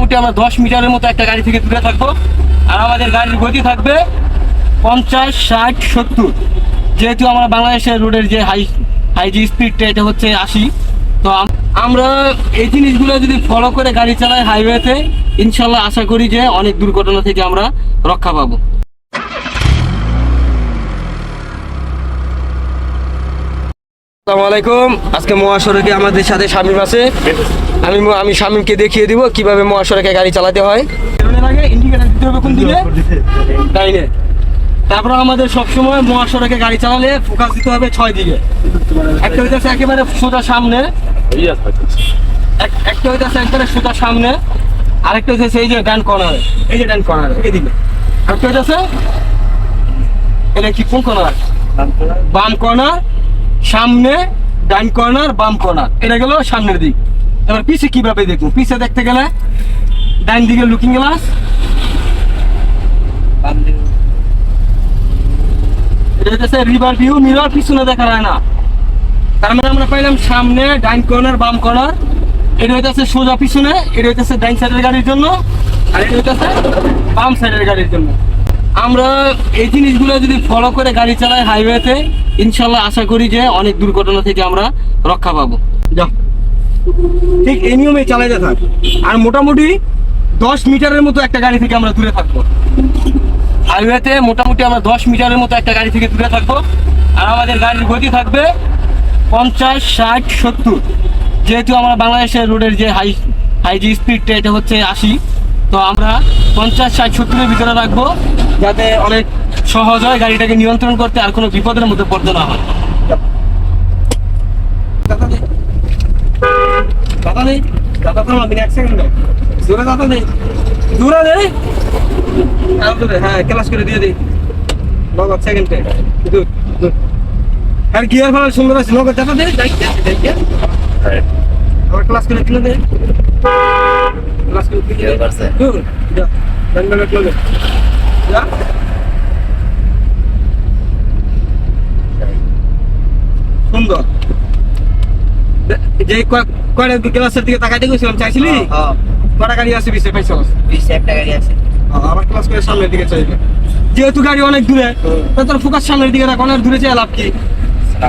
মোটামুটি আমরা 10 মিটারের মতো একটা গাড়ি থেকে দূরে থাকবো। আর আমাদের গাড়ির গতি থাকবে 50, 60, 70। যেহেতু আমরা বাংলাদেশের রোডের যে হাই যে স্পিডটা এটা হচ্ছে 80। তো আমরা এই জিনিসগুলো যদি ফলো করে গাড়ি চালাই হাইওয়েতে, ইনশাল্লাহ আশা করি যে অনেক দুর্ঘটনা থেকে আমরা রক্ষা পাবো। আসসালামু আলাইকুম। আজকে মহাসড়কে আমাদের সাথে শামীম আছে। আমি শামীমকে দেখিয়ে দিব কিভাবে মহাসড়কে গাড়ি চালাতে হয়। বেরোনোর আগে ইন্ডিকেটর দিতে হবে কোন দিকে? ডাইনে। তারপর আমাদের সবসময় মহাসড়কে গাড়ি চালালে ফোকাস দিতে হবে 6 দিকে। একটা হইতেছে একেবারে সোজা সামনে, একটা হইতেছে একবারে সোজা সামনে, আরেকটা হইতেছে এই যে ডান কর্নারে, এই যে ডান কর্নারে এদিকে। আরেকটা হইতেছে এটা কি কোন কর্নার? বাম কর্নার, সামনে ডান কর্নার, বাম কর্নার। এটা গেল সামনের দিক। এবার পিছে কিভাবে দেখবো? পিছে দেখতে গেলে ডান দিকে লুকিং গ্লাস, এটা হচ্ছে রিভার ভিউ মিরর, পিছনে দেখা যায় না। তার মানে আমরা পাইলাম সামনে ডান কর্নার, বাম কর্নার। এটা হইতেছে সোজা পিছনে, এটা হইতেছে ডান সাইডের গাড়ির জন্য, আর এটা হইতেছে বাম সাইডের গাড়ির জন্য। আমরা এই জিনিসগুলো যদি ফলো করে গাড়ি চালাই হাইওয়েতে, ইনশাল্লাহ আশা করি যে অনেক দুর্ঘটনা থেকে আমরা রক্ষা পাবো। যাও, ঠিক এই নিয়মে চালাইতে থাক। আর মোটামুটি 10 মিটারের মতো একটা গাড়ি থেকে আমরা দূরে থাকবো। হাইওয়েতে মোটামুটি আমরা 10 মিটারের মতো একটা গাড়ি থেকে দূরে থাকবো। আর আমাদের গাড়ির গতি থাকবে 50, 60, 70। যেহেতু আমরা বাংলাদেশের রোডের যে হাই যে স্পিডটা এটা হচ্ছে 80। তো আমরা 50, 60, 70-এর ভিতরে রাখবো, যাতে অনেক সহজ হয় গাড়িটাকে নিয়ন্ত্রণ করতে, আর কোনো বিপদের মধ্যে পড়তে না হয়। দাদা নেই, দাদা তো আমাদের 1 সেকেন্ড দূরে, দাদা নেই, দূরে নেই, হ্যাঁ ক্লাস করে দিয়ে দিই। নগদ সেকেন্ডে আর গিয়ার ফেলার সুন্দর আছে। নগদ দাদা দেয় আমার ক্লাস করে কিনে দেয়, ক্লাস করে কিনে সুন্দর। যে কয়টা ক্লাসের দিকে তাকাইতে গেছিলাম, চাইছিলি কটা গাড়ি আছে? 20 পাইছ? 20 একটা গাড়ি আছে। আমার ক্লাস করে সামনের দিকে চাইবে। যেহেতু গাড়ি অনেক দূরে, তোর ফোকাস সামনের দিকে রাখ। অনেক দূরে চাই লাভ কি?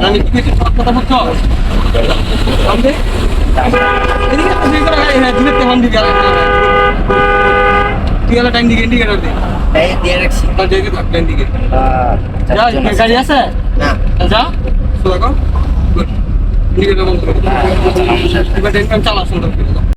জানি কি কথা বলছো? সামনে এদিকে তো দুই করে গাড়ি, হ্যাঁ দূরে তেমন দিকে তুই গেলে টাইম দিকে ইন্ডিকেটর দে। এই দিয়ে রাখছি। না দেখে থাক টাইম দিকে। যা, গাড়ি আছে না যা সোজা কর। গুড, ইন্ডিকেটর বন্ধ করে। এবার টাইম চালা সুন্দর করে।